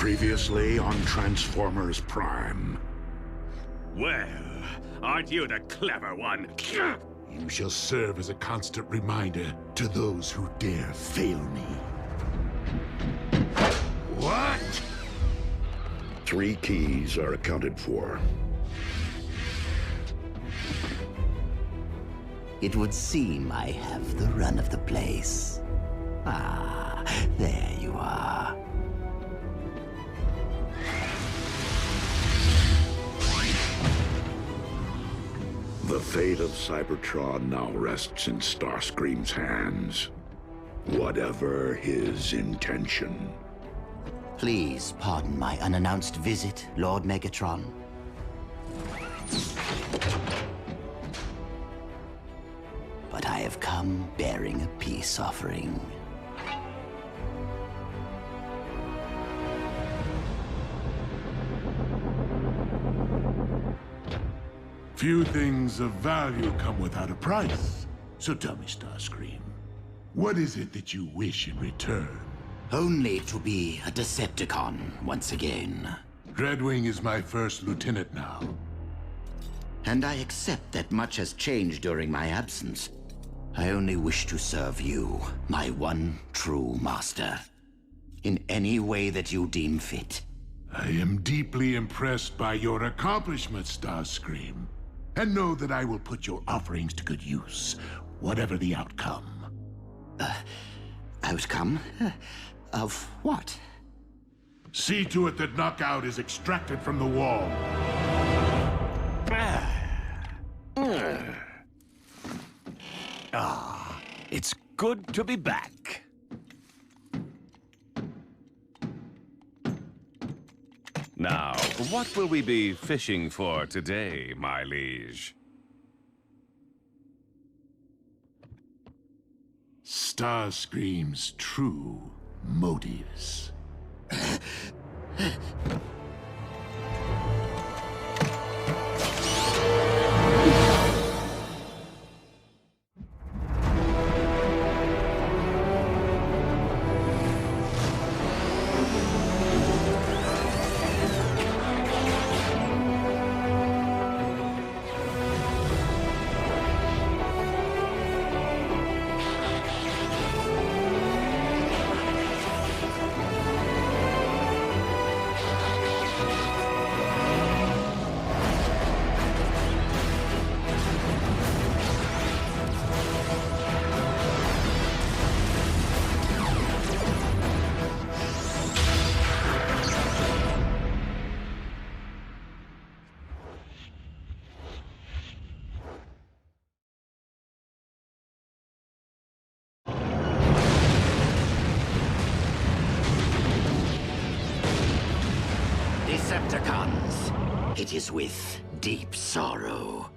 Previously on Transformers Prime. Well, aren't you the clever one? You shall serve as a constant reminder to those who dare fail me. What? 3 keys are accounted for. It would seem I have the run of the place. Ah, there you are. The fate of Cybertron now rests in Starscream's hands. Whatever his intention. Please pardon my unannounced visit, Lord Megatron. But I have come bearing a peace offering. Few things of value come without a price. So tell me, Starscream, what is it that you wish in return? Only to be a Decepticon once again. Dreadwing is my first lieutenant now. And I accept that much has changed during my absence. I only wish to serve you, my one true master. In any way that you deem fit. I am deeply impressed by your accomplishments, Starscream. And know that I will put your offerings to good use, whatever the outcome. Outcome? Of what? See to it that Knockout is extracted from the wall. It's good to be back. Now, what will we be fishing for today, my liege? Starscream's true motives. Decepticons, it is with deep sorrow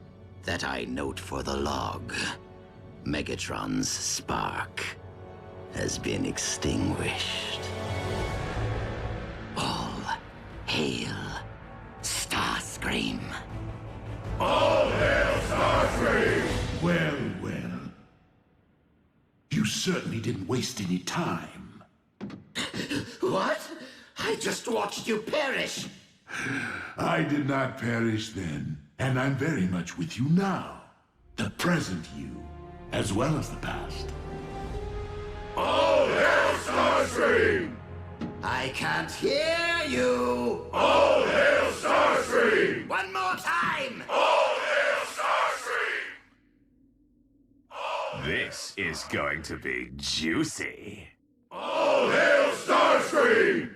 that I note for the log. Megatron's spark has been extinguished. All hail Starscream. All hail Starscream! Well, well. You certainly didn't waste any time. What? I just watched you perish! I did not perish then, and I'm very much with you now. The present you, as well as the past. All hail Starscream! I can't hear you! All hail Starscream! One more time! All hail Starscream! This is going to be juicy. All hail Starscream!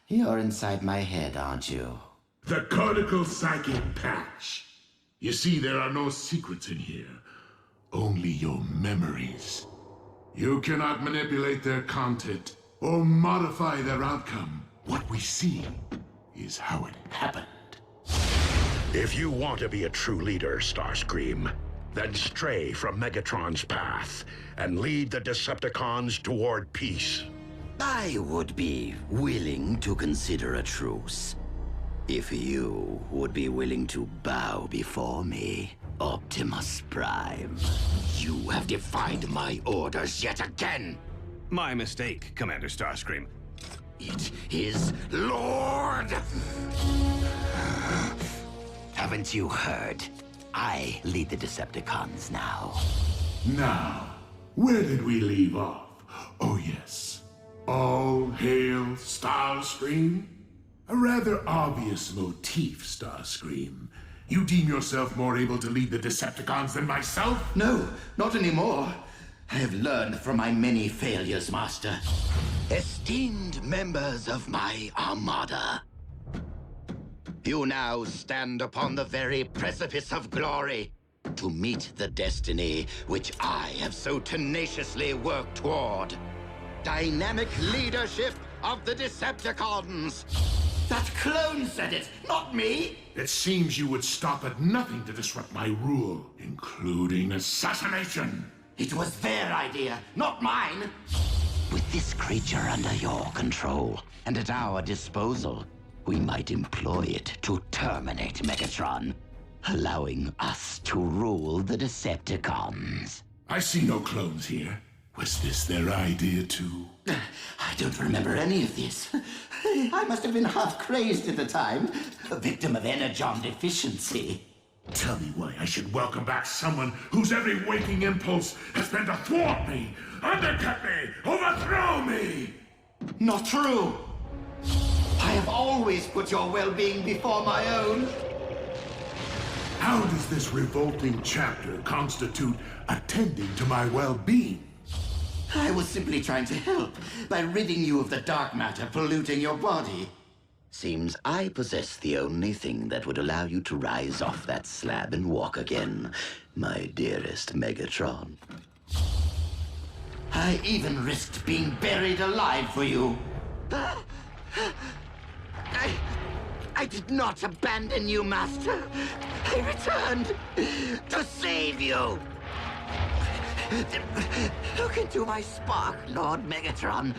You're inside my head, aren't you? The cortical psychic patch. You see, there are no secrets in here. Only your memories. You cannot manipulate their content or modify their outcome. What we see is how it happened. If you want to be a true leader, Starscream, then stray from Megatron's path and lead the Decepticons toward peace. I would be willing to consider a truce. If you would be willing to bow before me, Optimus Prime. You have defied my orders yet again. My mistake, Commander Starscream. It is Lord! Haven't you heard? I lead the Decepticons now. Now, where did we leave off? Oh yes. All hail Starscream? A rather obvious motif, Starscream. You deem yourself more able to lead the Decepticons than myself? No, not anymore. I have learned from my many failures, Master. Esteemed members of my armada, you now stand upon the very precipice of glory to meet the destiny which I have so tenaciously worked toward. Dynamic leadership of the Decepticons. That clone said it, not me. It seems you would stop at nothing to disrupt my rule, including assassination. It was their idea, not mine. With this creature under your control and at our disposal, we might employ it to terminate Megatron, allowing us to rule the Decepticons. I see no clones here. Was this their idea too? I don't remember any of this. I must have been half crazed at the time, a victim of energon deficiency. Tell me why I should welcome back someone whose every waking impulse has been to thwart me, undercut me, overthrow me! Not true. I have always put your well-being before my own. How does this revolting chapter constitute attending to my well-being? I was simply trying to help by ridding you of the dark matter polluting your body. Seems I possess the only thing that would allow you to rise off that slab and walk again, my dearest Megatron. I even risked being buried alive for you. I did not abandon you, Master. I returned to save you. Look into my spark, Lord Megatron.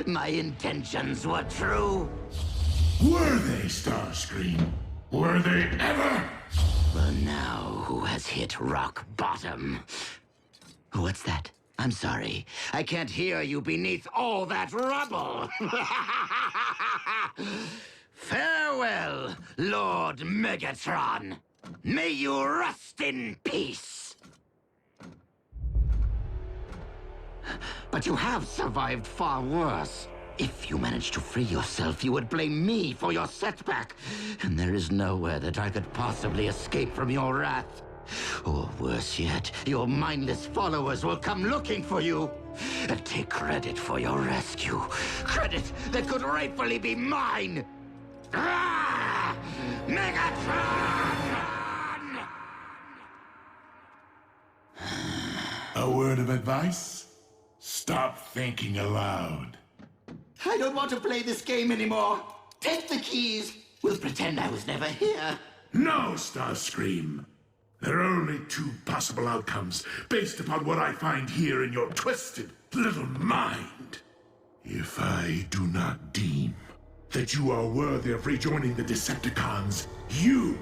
My intentions were true. Were they, Starscream? Were they ever? Well, now who has hit rock bottom? What's that? I'm sorry. I can't hear you beneath all that rubble. Farewell, Lord Megatron. May you rest in peace. But you have survived far worse. If you managed to free yourself, you would blame me for your setback. And there is nowhere that I could possibly escape from your wrath. Or worse yet, your mindless followers will come looking for you and take credit for your rescue. Credit that could rightfully be mine. Ah! Megatron! A word of advice? Stop thinking aloud. I don't want to play this game anymore. Take the keys. We'll pretend I was never here. No, Starscream. There are only two possible outcomes based upon what I find here in your twisted little mind. If I do not deem that you are worthy of rejoining the Decepticons, you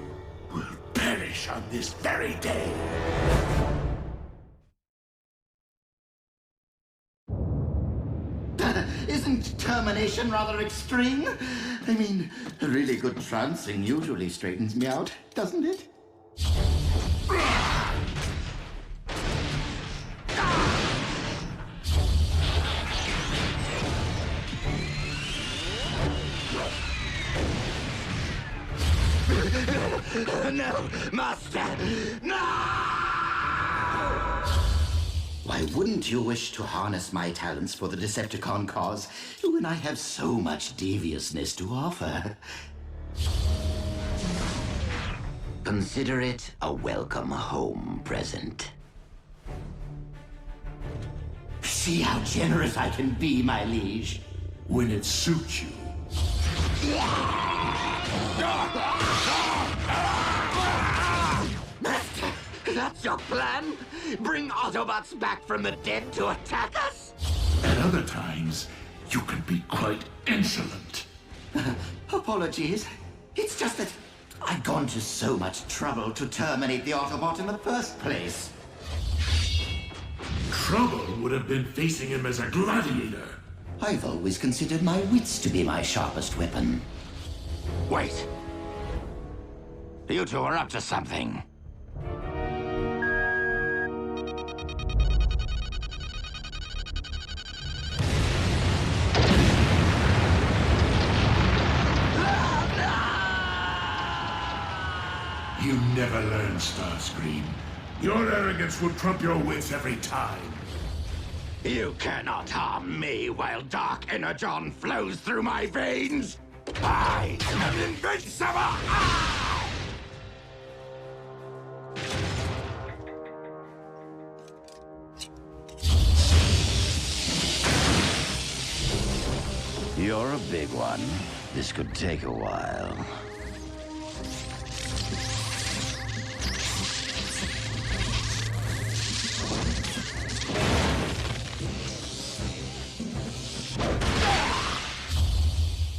will perish on this very day. Isn't termination rather extreme? I mean, a really good trouncing usually straightens me out, doesn't it? No, Master! No! Why wouldn't you wish to harness my talents for the Decepticon cause when I have so much deviousness to offer? Consider it a welcome home present. See how generous I can be, my liege. When it suits you. Master, that's your plan? Bring Autobots back from the dead to attack us? At other times, you can be quite insolent. Apologies. It's just that I'd gone to so much trouble to terminate the Autobot in the first place. Trouble? Megatron would have been facing him as a gladiator. I've always considered my wits to be my sharpest weapon. Wait. You two are up to something. You never learn, Starscream. Your arrogance will trump your wits every time. You cannot harm me while dark energon flows through my veins. I am invincible! Ah! You're a big one. This could take a while.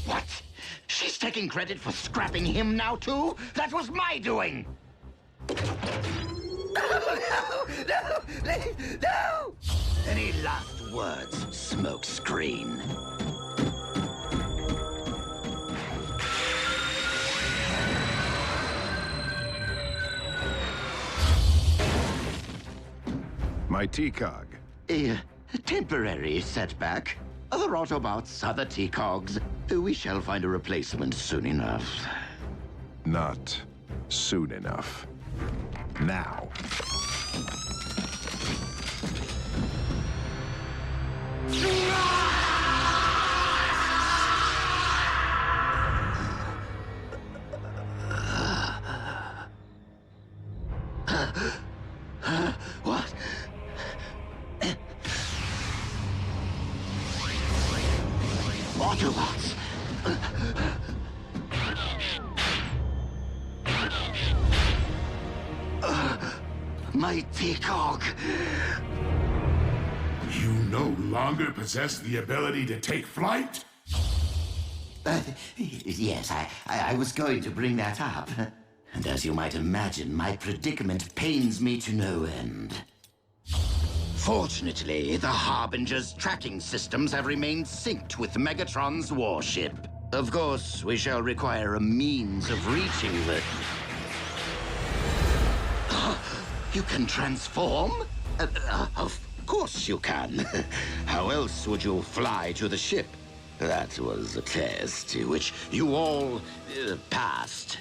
What? She's taking credit for scrapping him now, too? That was my doing! No! Any last words, smokescreen? My T-Cog. A temporary setback. Other Autobots, other T-Cogs. We shall find a replacement soon enough. Not soon enough. Now. What? Autobots! My T-Cog! You no longer possess the ability to take flight? Yes, I was going to bring that up. And as you might imagine, my predicament pains me to no end. Fortunately, the Harbinger's tracking systems have remained synced with Megatron's warship. Of course, we shall require a means of reaching the... You can transform? Of course you can. How else would you fly to the ship? That was a test which you all passed.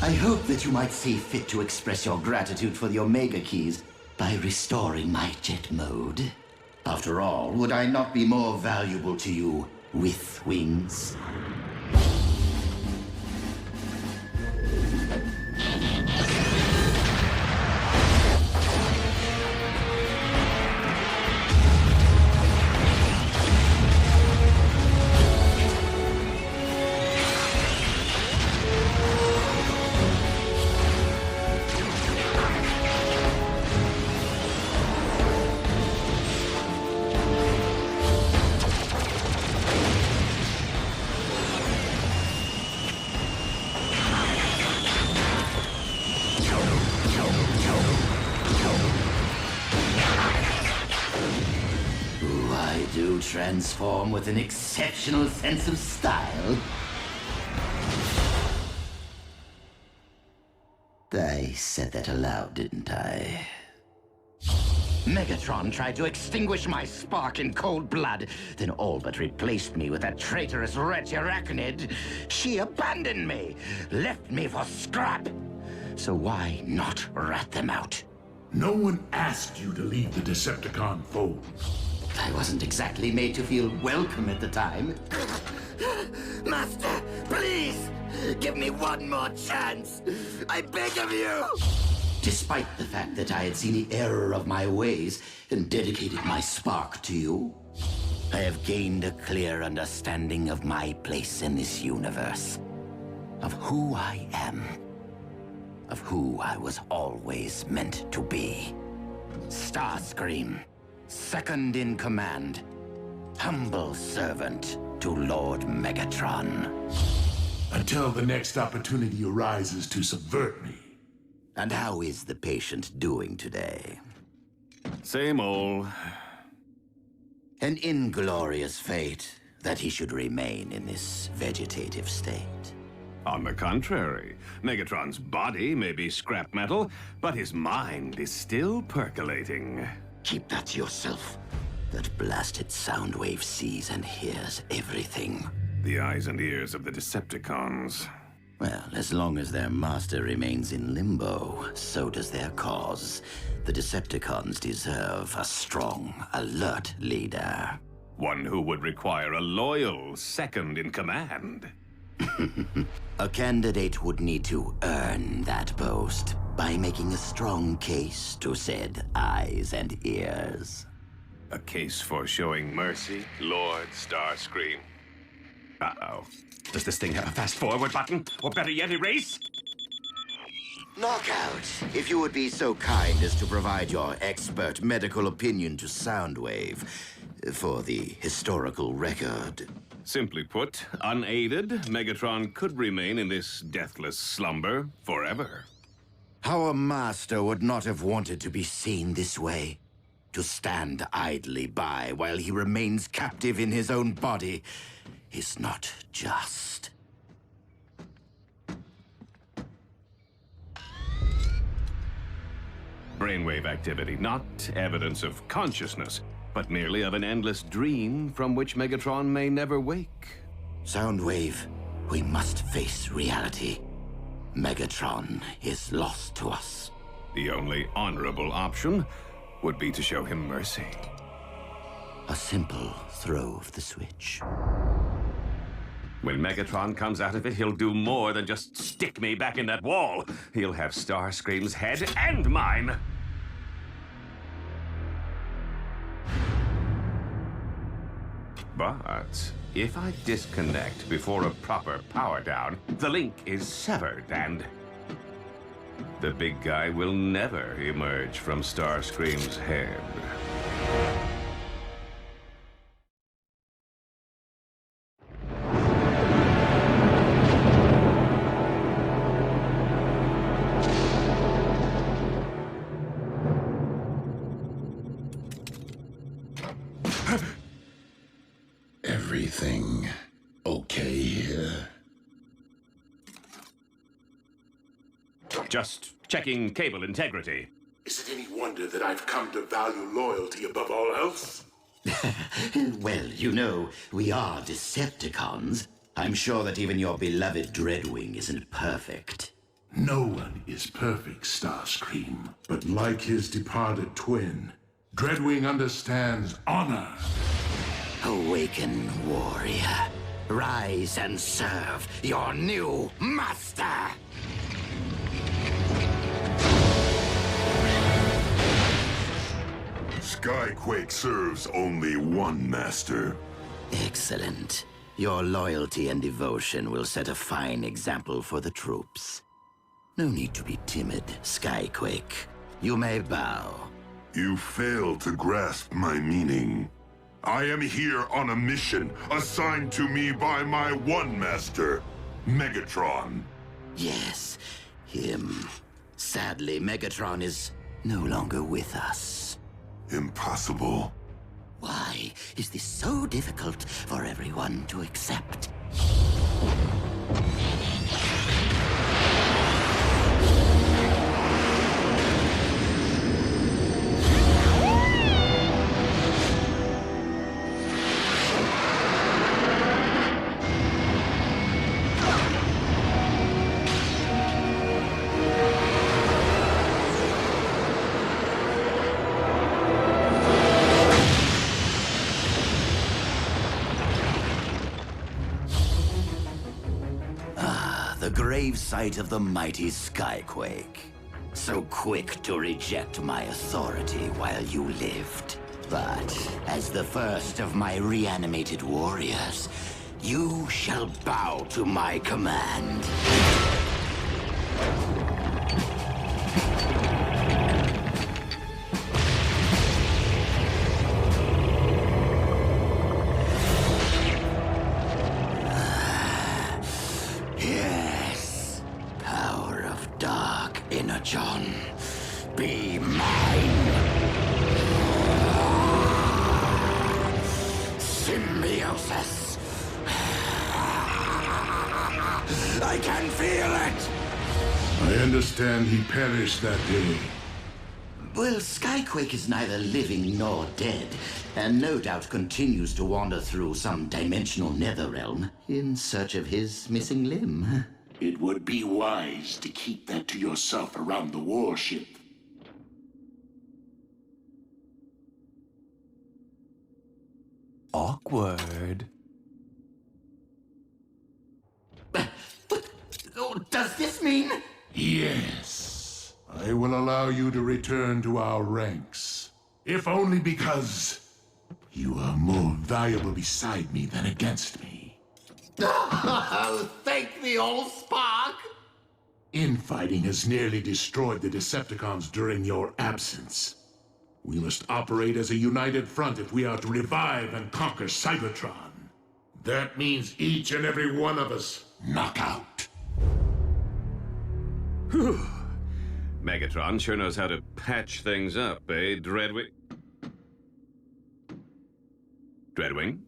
I hope that you might see fit to express your gratitude for the Omega Keys by restoring my jet mode. After all, would I not be more valuable to you with wings? Transform with an exceptional sense of style. I said that aloud, didn't I? Megatron tried to extinguish my spark in cold blood, then all but replaced me with that traitorous wretch Arachnid. She abandoned me, left me for scrap. So why not rat them out? No one asked you to leave the Decepticon fold. I wasn't exactly made to feel welcome at the time. Master, please! Give me one more chance! I beg of you! Despite the fact that I had seen the error of my ways and dedicated my spark to you, I have gained a clear understanding of my place in this universe. Of who I am. Of who I was always meant to be. Starscream. Second in command, humble servant to Lord Megatron. Until the next opportunity arises to subvert me. And how is the patient doing today? Same old. An inglorious fate that he should remain in this vegetative state. On the contrary, Megatron's body may be scrap metal, but his mind is still percolating. Keep that to yourself. That blasted Soundwave sees and hears everything. The eyes and ears of the Decepticons. Well, as long as their master remains in limbo, so does their cause. The Decepticons deserve a strong, alert leader. One who would require a loyal second in command. A candidate would need to earn that post by making a strong case to said eyes and ears. A case for showing mercy, Lord Starscream. Uh-oh. Does this thing have a fast-forward button? Or better yet, erase? Knockout, if you would be so kind as to provide your expert medical opinion to Soundwave for the historical record. Simply put, unaided, Megatron could remain in this deathless slumber forever. Our master would not have wanted to be seen this way. To stand idly by while he remains captive in his own body is not just. Brainwave activity, not evidence of consciousness, but merely of an endless dream from which Megatron may never wake. Soundwave, we must face reality. Megatron is lost to us. The only honorable option would be to show him mercy. A simple throw of the switch. When Megatron comes out of it, he'll do more than just stick me back in that wall. He'll have Starscream's head and mine. But if I disconnect before a proper power down, the link is severed and the big guy will never emerge from Starscream's head. Everything okay here? Just checking cable integrity. Is it any wonder that I've come to value loyalty above all else? Well, you know, we are Decepticons. I'm sure that even your beloved Dreadwing isn't perfect. No one is perfect, Starscream. But like his departed twin, Dreadwing understands honor. Awaken, warrior. Rise and serve your new master! Skyquake serves only one master. Excellent. Your loyalty and devotion will set a fine example for the troops. No need to be timid, Skyquake. You may bow. You fail to grasp my meaning. I am here on a mission assigned to me by my one master, Megatron. Yes, him. Sadly, Megatron is no longer with us. Impossible. Why is this so difficult for everyone to accept? The grave site of the mighty Skyquake. So quick to reject my authority while you lived. But as the first of my reanimated warriors, you shall bow to my command. John, be mine! Symbiosis. I can feel it! I understand he perished that day. Well, Skyquake is neither living nor dead, and no doubt continues to wander through some dimensional netherrealm in search of his missing limb. It would be wise to keep that to yourself around the warship. Awkward. Does this mean? Yes. I will allow you to return to our ranks. If only because you are more valuable beside me than against me. Oh, thank the old spark! Infighting has nearly destroyed the Decepticons during your absence. We must operate as a united front if we are to revive and conquer Cybertron. That means each and every one of us knock out. Whew. Megatron sure knows how to patch things up, eh, Dreadwing? Dreadwing?